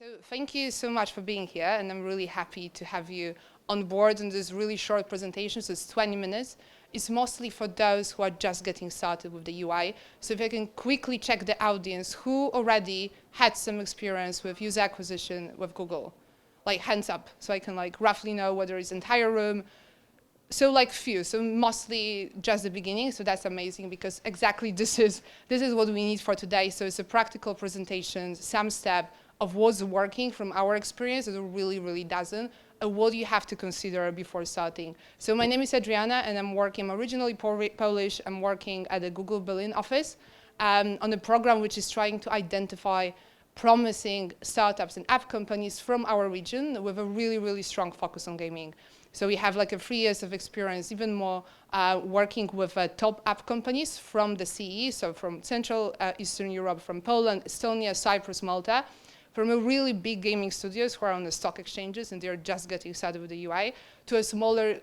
So thank you so much for being here, and I'm really happy to have you on board in this really short presentation. So it's 20 minutes. It's mostly for those who are just getting started with the UI. So if I can quickly check the audience, who already had some experience with user acquisition with Google? Like hands up, so I can like roughly know whether it's entire room. So like few, so mostly just the beginning, so that's amazing because exactly this is what we need for today. So it's a practical presentation, some step of what's working from our experience, it really doesn't, and what you have to consider before starting. So my name is Adrianna, and I'm originally Polish, I'm working at the Google Berlin office on a program which is trying to identify promising startups and app companies from our region with a really strong focus on gaming. So we have like 3 years of experience, even more, working with top app companies from the CE, so from Central Eastern Europe, from Poland, Estonia, Cyprus, Malta, from a really big gaming studios who are on the stock exchanges and they're just getting started with the UI, to a smaller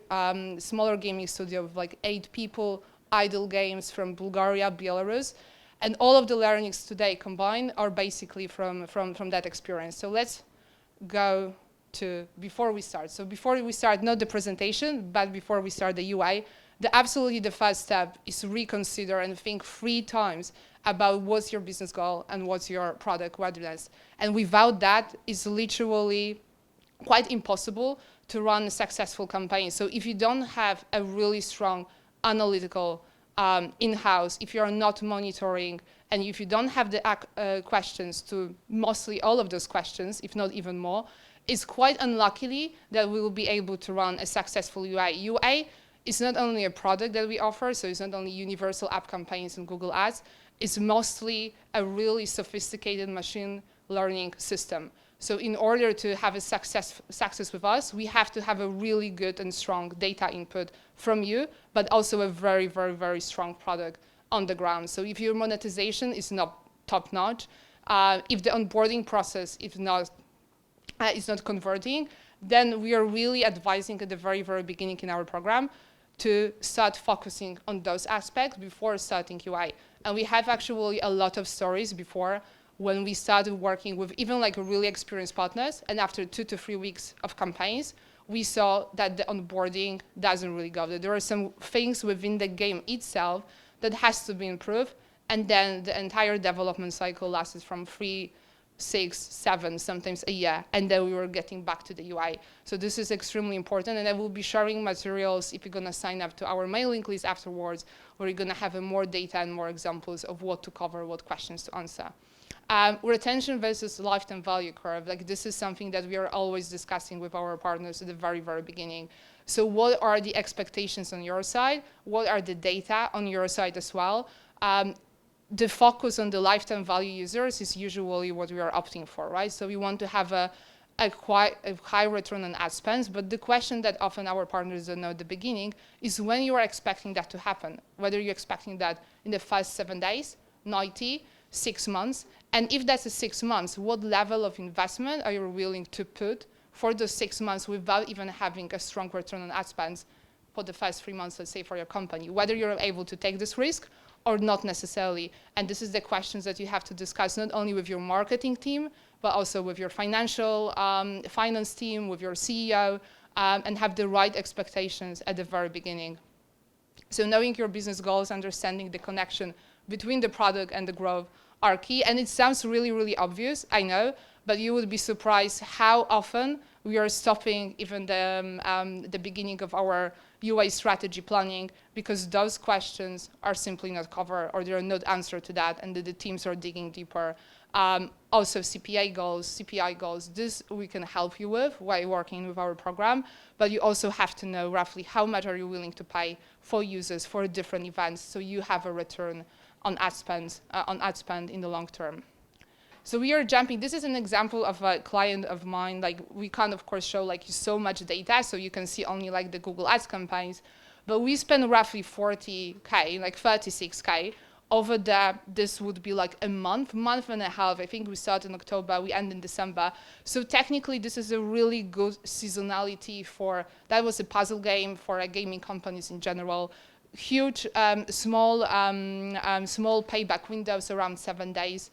gaming studio with like 8 people, idle games from Bulgaria, Belarus. And all of the learnings today combined are basically from that experience. So let's go to before we start. So before we start, not the presentation, but before we start the UI, absolutely the first step is to reconsider and think 3 times about what's your business goal and what's your product readiness. And without that, it's literally quite impossible to run a successful campaign. So if you don't have a really strong analytical in-house, if you're not monitoring, and if you don't have the questions to mostly all of those questions, if not even more, it's quite unlikely that we will be able to run a successful UI. UI is not only a product that we offer, so it's not only universal app campaigns and Google Ads, it's mostly a really sophisticated machine learning system. So in order to have a success with us, we have to have a really good and strong data input from you, but also a very strong product on the ground. So if your monetization is not top-notch, if the onboarding process is not converting, then we are really advising at the very beginning in our program to start focusing on those aspects before starting UI. And we have actually a lot of stories before when we started working with even like really experienced partners, and after 2 to 3 weeks of campaigns, we saw that the onboarding doesn't really go. There are some things within the game itself that has to be improved, and then the entire development cycle lasted from 3, 6, 7, sometimes a year, and then we were getting back to the UI. So this is extremely important, and I will be sharing materials if you're going to sign up to our mailing list afterwards, where you're going to have more data and more examples of what to cover, what questions to answer. Retention versus lifetime value curve, like this is something that we are always discussing with our partners at the very beginning. So what are the expectations on your side? What are the data on your side as well? The focus on the lifetime value users is usually what we are opting for, right? So we want to have a high return on ad spends, but the question that often our partners don't know at the beginning is when you are expecting that to happen, whether you're expecting that in the first 7 days, 90, 6 months, and if that's a 6 months, what level of investment are you willing to put for those 6 months without even having a strong return on ad spends for the first 3 months, let's say, for your company, whether you're able to take this risk or not necessarily. And this is the questions that you have to discuss not only with your marketing team, but also with your finance team, with your CEO, and have the right expectations at the very beginning. So knowing your business goals, understanding the connection between the product and the growth are key. And it sounds really obvious, I know, but you would be surprised how often we are stopping even the beginning of our UI strategy planning because those questions are simply not covered or there are not answers to that, and the teams are digging deeper. Also CPI goals, this we can help you with while working with our program, but you also have to know roughly how much are you willing to pay for users for different events so you have a return on ad spend in the long term. So we are jumping, this is an example of a client of mine, like we can't of course show like so much data, so you can see only like the Google Ads campaigns, but we spend roughly 40K, like 36K over there. This would be like a month and a half. I think we start in October, we end in December. So technically this is a really good seasonality that was a puzzle game for gaming companies in general. Huge, small payback windows around 7 days.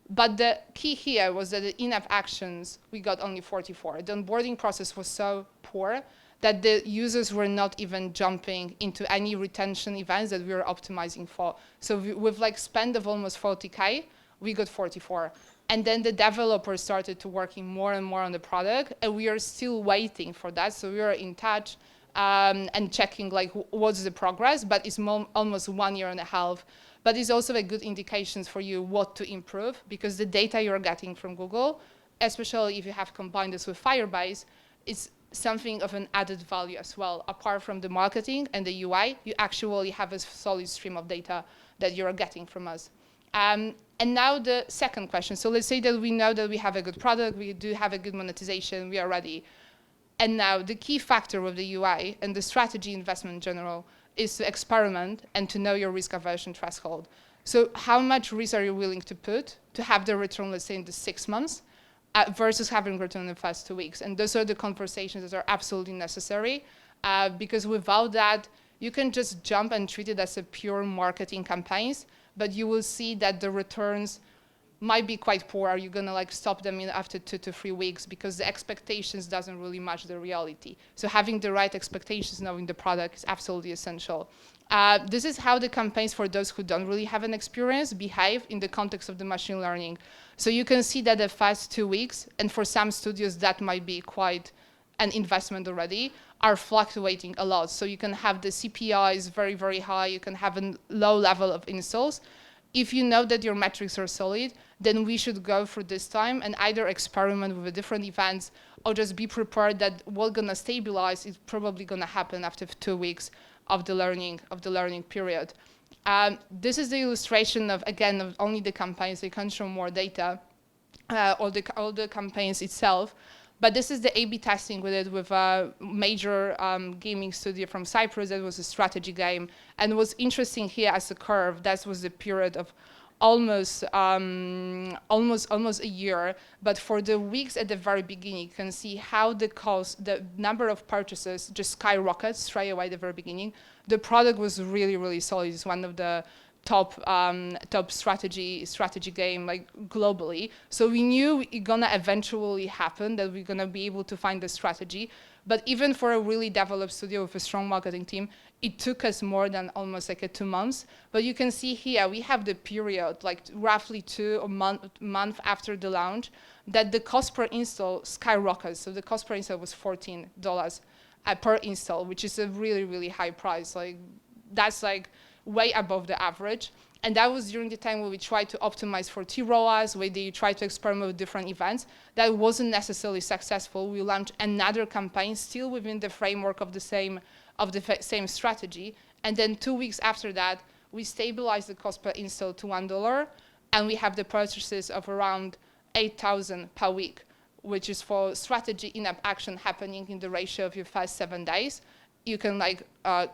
But the key here was that the in-app actions, we got only 44. The onboarding process was so poor that the users were not even jumping into any retention events that we were optimizing for. So with like spend of almost 40K, we got 44. And then the developers started to working more and more on the product, and we are still waiting for that. So we are in touch and checking like what's the progress, but it's almost 1 year and a half. But it's also a good indications for you what to improve, because the data you're getting from Google, especially if you have combined this with Firebase, is something of an added value as well. Apart from the marketing and the UI, you actually have a solid stream of data that you're getting from us. And now the second question. So let's say that we know that we have a good product, we do have a good monetization, we are ready. And now the key factor with the UI and the strategy investment in general is to experiment and to know your risk aversion threshold. So how much risk are you willing to put to have the return, let's say, in the 6 months versus having return in the first 2 weeks? And those are the conversations that are absolutely necessary because without that, you can just jump and treat it as a pure marketing campaigns, but you will see that the returns might be quite poor. Are you gonna like stop them in after 2 to 3 weeks because the expectations doesn't really match the reality? So having the right expectations, knowing the product is absolutely essential. This is how the campaigns for those who don't really have an experience behave in the context of the machine learning. So you can see that the first 2 weeks, and for some studios that might be quite an investment already, are fluctuating a lot. So you can have the CPI is very, very high. You can have a low level of installs. If you know that your metrics are solid, then we should go for this time and either experiment with the different events or just be prepared that what's gonna stabilize is probably gonna happen after 2 weeks of the learning period. This is the illustration of, again, of only the campaigns. They can show more data, all the campaigns itself. But this is the A/B testing we did with a major gaming studio from Cyprus. That was a strategy game. And what's interesting here as a curve, that was the period of almost a year. But for the weeks at the very beginning, you can see how the number of purchases just skyrockets straight away at the very beginning. The product was really, really solid. It's one of the top strategy game like globally. So we knew it gonna eventually happen, that we're gonna be able to find the strategy. But even for a really developed studio with a strong marketing team, it took us more than almost like 2 months. But you can see here, we have the period, like roughly 2 month after the launch, that the cost per install skyrockets. So the cost per install was $14 per install, which is a really, really high price. Like that's like way above the average. And that was during the time where we tried to optimize for T-ROAS, where they tried to experiment with different events. That wasn't necessarily successful. We launched another campaign still within the framework of the same strategy. And then 2 weeks after that, we stabilized the cost per install to $1, and we have the purchases of around 8,000 per week, which is for strategy in-app action happening in the ratio of your first 7 days. You can like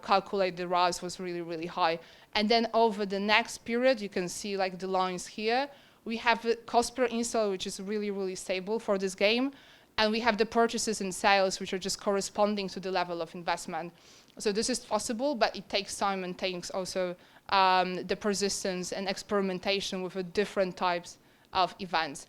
calculate the ROAS was really, really high. And then over the next period, you can see like the lines here. We have the cost per install, which is really, really stable for this game. And we have the purchases and sales, which are just corresponding to the level of investment. So this is possible, but it takes time and takes also the persistence and experimentation with different types of events.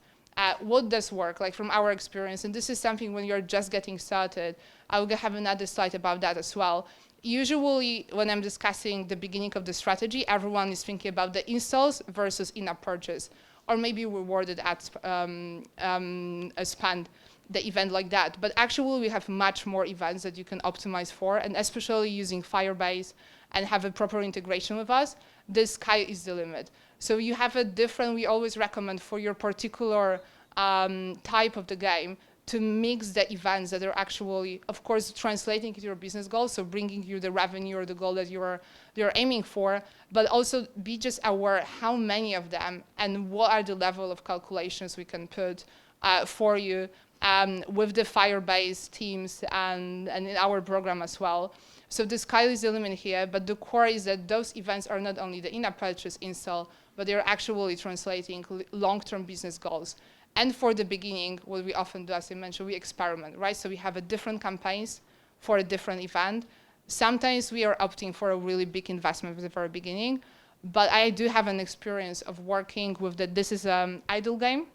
What does work, like from our experience, and this is something when you're just getting started. I will have another slide about that as well. Usually, when I'm discussing the beginning of the strategy, everyone is thinking about the installs versus in-app purchase, or maybe rewarded at spend, the event like that. But actually, we have much more events that you can optimize for, and especially using Firebase and have a proper integration with us, the sky is the limit. So you have a different, we always recommend for your particular type of the game to mix the events that are actually, of course, translating into your business goals, so bringing you the revenue or the goal that you're aiming for, but also be just aware how many of them and what are the level of calculations we can put for you with the Firebase teams and in our program as well. So the sky is the limit here, but the core is that those events are not only the in-app purchase install, but they're actually translating long-term business goals. And for the beginning, what we often do, as I mentioned, we experiment, right? So we have a different campaigns for a different event. Sometimes we are opting for a really big investment at the very beginning, but I do have an experience of working with this is an idle game,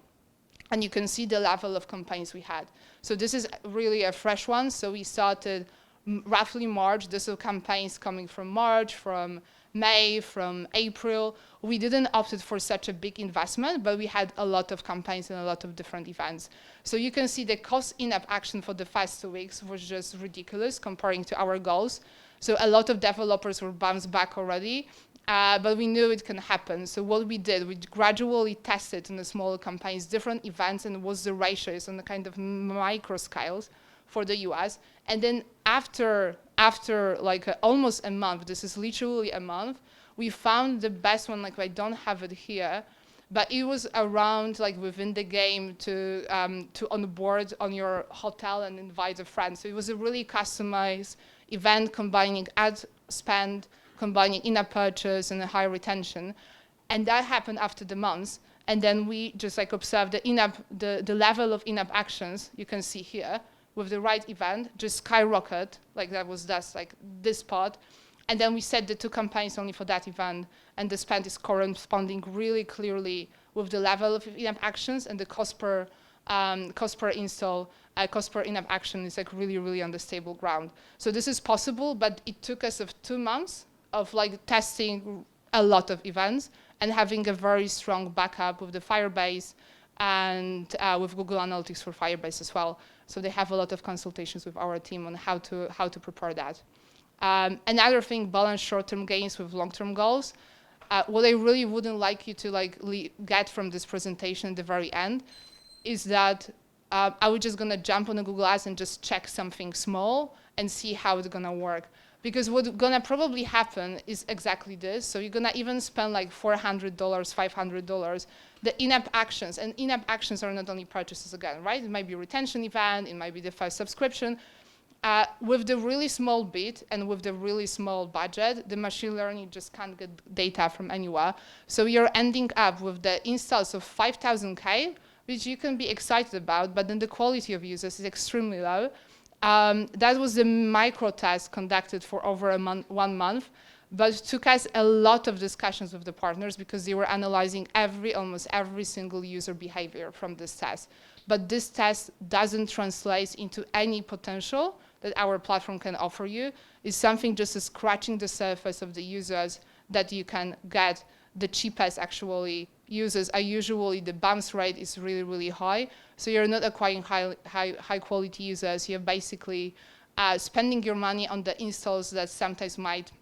and you can see the level of campaigns we had. So this is really a fresh one. So we started roughly March. This are campaigns coming from March, from May, from April. We didn't opt for such a big investment, but we had a lot of campaigns and a lot of different events. So you can see the cost in-app action for the first 2 weeks was just ridiculous comparing to our goals. So a lot of developers were bounced back already, but we knew it can happen. So what we did, we gradually tested in the smaller campaigns, different events, and what's the ratios on the kind of micro scales for the US. And then after like almost a month, this is literally a month, we found the best one. Like I don't have it here, but it was around like within the game to onboard on your hotel and invite a friend. So it was a really customized event combining ad spend, combining in-app purchase and a high retention. And that happened after the months. And then we just like observed the level of in-app actions you can see here with the right event just skyrocket, like that was just like this part. And then we set the 2 campaigns only for that event, and the spend is corresponding really clearly with the level of in-app actions, and the cost per install, cost per in-app action is like really, really on the stable ground. So this is possible, but it took us 2 months of like testing a lot of events and having a very strong backup with the Firebase and with Google Analytics for Firebase as well. So they have a lot of consultations with our team on how to prepare that. Another thing, balance short-term gains with long-term goals. What I really wouldn't like you to get from this presentation at the very end is that I was just gonna jump on the Google Ads and just check something small and see how it's gonna work. Because what's gonna probably happen is exactly this. So you're gonna even spend like $400, $500. The in-app actions, and in-app actions are not only purchases again, right? It might be a retention event, it might be the first subscription. With the really small bit and with the really small budget, the machine learning just can't get data from anywhere. So you're ending up with the installs of 5,000K, which you can be excited about, but then the quality of users is extremely low. That was the micro test conducted for over 1 month, but it took us a lot of discussions with the partners because they were analyzing almost every single user behavior from this test. But this test doesn't translate into any potential that our platform can offer you. It's something just scratching the surface of the users that you can get. The cheapest actually users are usually, the bounce rate is really, really high. So you're not acquiring high quality users. You're basically spending your money on the installs that sometimes might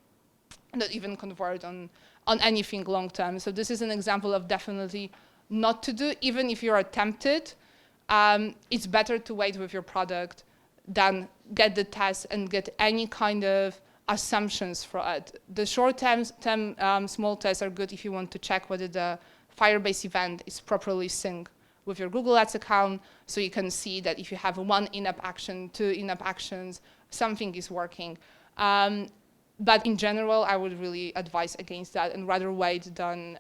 not even convert on anything long term. So this is an example of definitely not to do. Even if you're tempted, it's better to wait with your product than get the test and get any kind of assumptions for it. The short-term small tests are good if you want to check whether the Firebase event is properly synced with your Google Ads account, so you can see that if you have 1 in-app action, 2 in-app actions, something is working. But in general, I would really advise against that and rather wait than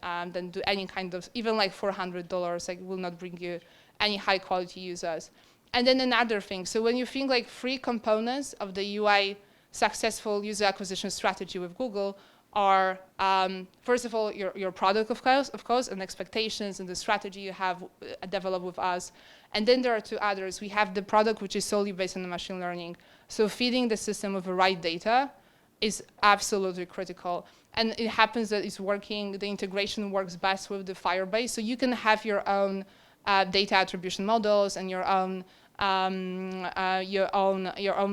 do any kind of, even like $400, like will not bring you any high quality users. And then another thing, so when you think like 3 components of the UI successful user acquisition strategy with Google are, first of all, your product, of course, and expectations and the strategy you have developed with us. And then there are 2 others. We have the product, which is solely based on the machine learning. So feeding the system with the right data is absolutely critical. And it happens that it's working, the integration works best with the Firebase. So you can have your own data attribution models and your own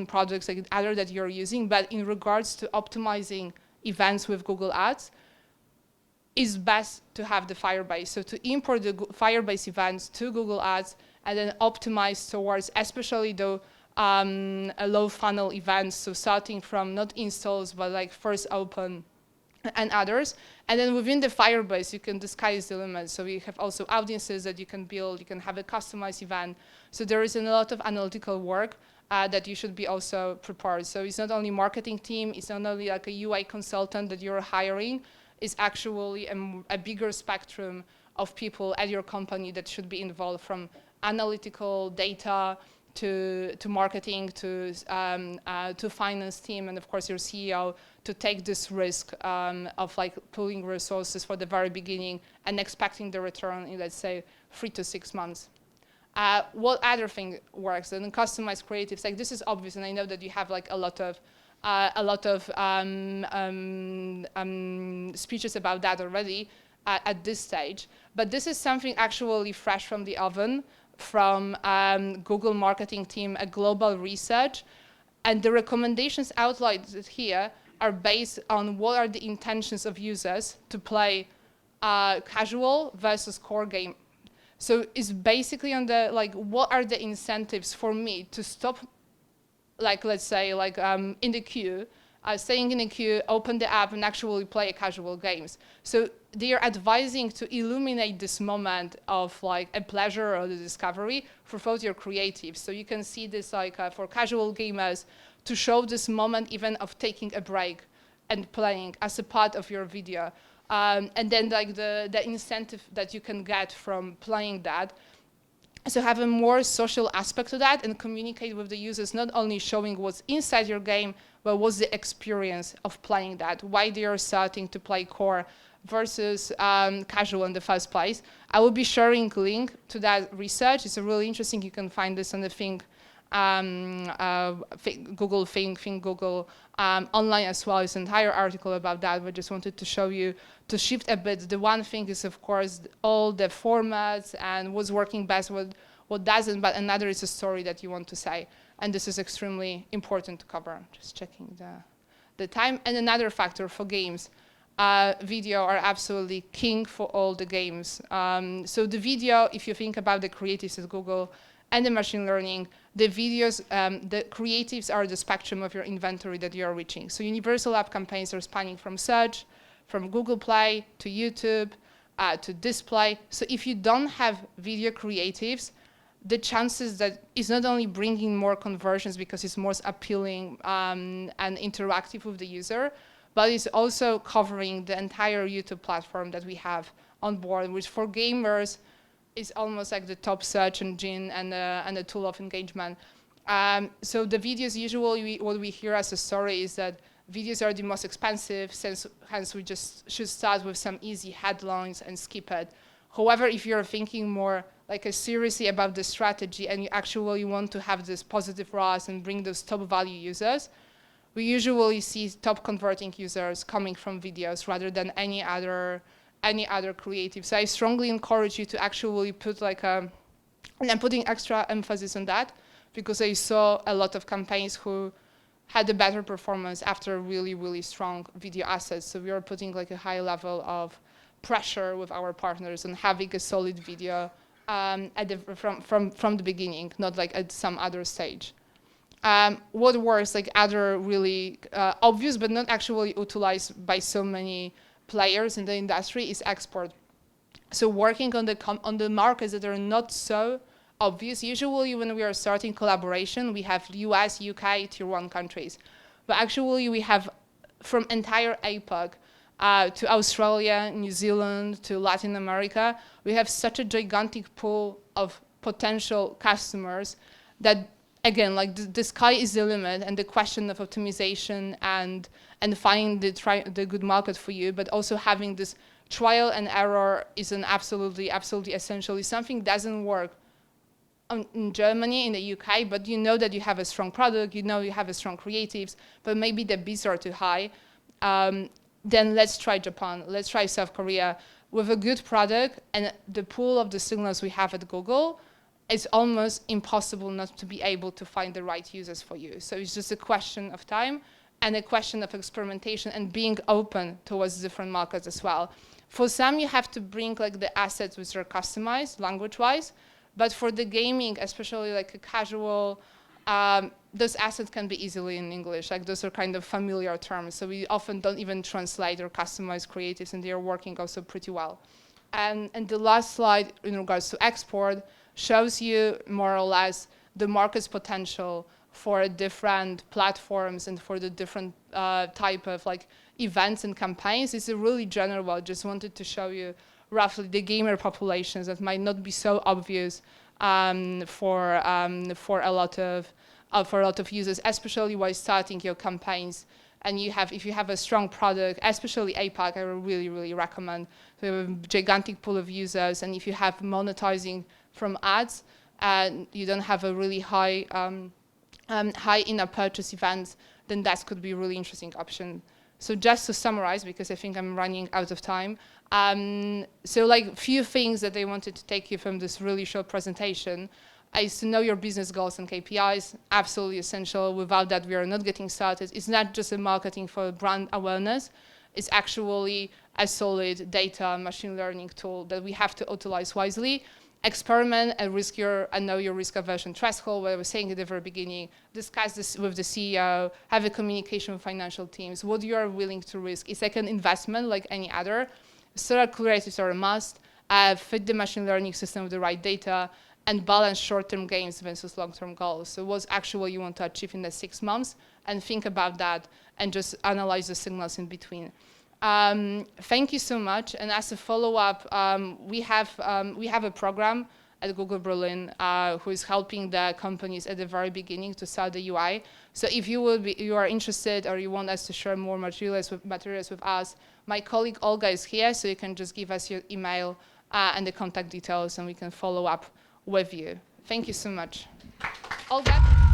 products like other that you're using. But in regards to optimizing events with Google Ads, it's best to have the Firebase. So to import the Firebase events to Google Ads and then optimize towards, especially the low funnel events, so starting from not installs, but like first open and others. And then within the Firebase, you can, the sky is the limit. So we have also audiences that you can build, you can have a customized event. So there is a lot of analytical work that you should be also prepared. So it's not only marketing team, it's not only like a UI consultant that you're hiring, it's actually a bigger spectrum of people at your company that should be involved, from analytical data to marketing, to finance team, and of course your CEO to take this risk of like pooling resources for the very beginning and expecting the return in, let's say, 3 to 6 months. What other thing works? And customized creatives, like this is obvious, and I know that you have like a lot of speeches about that already at this stage. But this is something actually fresh from the oven, from Google marketing team, a global research. And the recommendations outlined here are based on what are the intentions of users to play casual versus core game. So it's basically on the, like, what are the incentives for me to stop, like, let's say, like in the queue, staying in the queue, open the app and actually play casual games. So they are advising to illuminate this moment of like a pleasure or the discovery for both your creatives. So you can see this like for casual gamers to show this moment even of taking a break and playing as a part of your video. And then like the incentive that you can get from playing that. So have a more social aspect to that and communicate with the users, not only showing what's inside your game, but what's the experience of playing that, why they are starting to play core versus casual in the first place. I will be sharing a link to that research. It's a really interesting. You can find this on the Google Think Google online as well. It's an entire article about that, but just wanted to show you, to shift a bit. The one thing is, of course, all the formats and what's working best, what doesn't, but another is a story that you want to say. And this is extremely important to cover. Just checking the time. And another factor for games, video are absolutely king for all the games. So the video, if you think about the creatives at Google and the machine learning, the videos, the creatives are the spectrum of your inventory that you are reaching. So universal app campaigns are spanning from search, from Google Play to YouTube, to display. So if you don't have video creatives, the chances that it's not only bringing more conversions because it's more appealing and interactive with the user, but it's also covering the entire YouTube platform that we have on board, which for gamers is almost like the top search engine and a tool of engagement. So the videos, usually what we hear as a story is that videos are the most expensive, hence we just should start with some easy headlines and skip it. However, if you're thinking more like seriously about the strategy and you actually want to have this positive ROAS and bring those top value users, we usually see top converting users coming from videos rather than any other creative. So I strongly encourage you to actually put like and I'm putting extra emphasis on that because I saw a lot of campaigns who had a better performance after really, really strong video assets. So we are putting like a high level of pressure with our partners on having a solid video from the beginning, not like at some other stage. What works, like other really obvious but not actually utilized by so many players in the industry, is export. So working on the markets that are not so obvious. Usually when we are starting collaboration, we have US, UK, tier 1 countries. But actually we have from entire APAC to Australia, New Zealand, to Latin America, we have such a gigantic pool of potential customers that, again, like the sky is the limit, and the question of optimization and finding the good market for you, but also having this trial and error is an absolutely essential. If something doesn't work in Germany, in the UK, but you know that you have a strong product, you know you have a strong creatives, but maybe the bids are too high, then let's try Japan, let's try South Korea. With a good product and the pool of the signals we have at Google, it's almost impossible not to be able to find the right users for you. So it's just a question of time and a question of experimentation and being open towards different markets as well. For some, you have to bring like the assets which are customized language-wise, but for the gaming, especially like a casual, those assets can be easily in English. Like those are kind of familiar terms. So we often don't even translate or customize creatives, and they are working also pretty well. And the last slide in regards to export shows you more or less the market's potential for different platforms and for the different type of like events and campaigns. It's a really general. I just wanted to show you roughly the gamer populations that might not be so obvious for a lot of users, especially while starting your campaigns. And if you have a strong product, especially APAC, I would really, really recommend. We have a gigantic pool of users, and if you have monetizing from ads, and you don't have a really high in-app purchase events, then that could be a really interesting option. So just to summarize, because I think I'm running out of time, so like few things that I wanted to take you from this really short presentation is to know your business goals and KPIs, absolutely essential. Without that, we are not getting started. It's not just a marketing for brand awareness. It's actually a solid data machine learning tool that we have to utilize wisely. Experiment and know your risk aversion threshold, what I was saying at the very beginning. Discuss this with the CEO, have a communication with financial teams, what you are willing to risk. It's like an investment like any other. Startup creatives are a must. Fit the machine learning system with the right data, and balance short-term gains versus long-term goals. So what's actually you want to achieve in the 6 months, and think about that, and just analyze the signals in between. Thank you so much. And as a follow-up, we have a program at Google Berlin who is helping the companies at the very beginning to start the UI. So if you are interested or you want us to share more materials with us, my colleague Olga is here, so you can just give us your email and the contact details, and we can follow up with you. Thank you so much. Olga?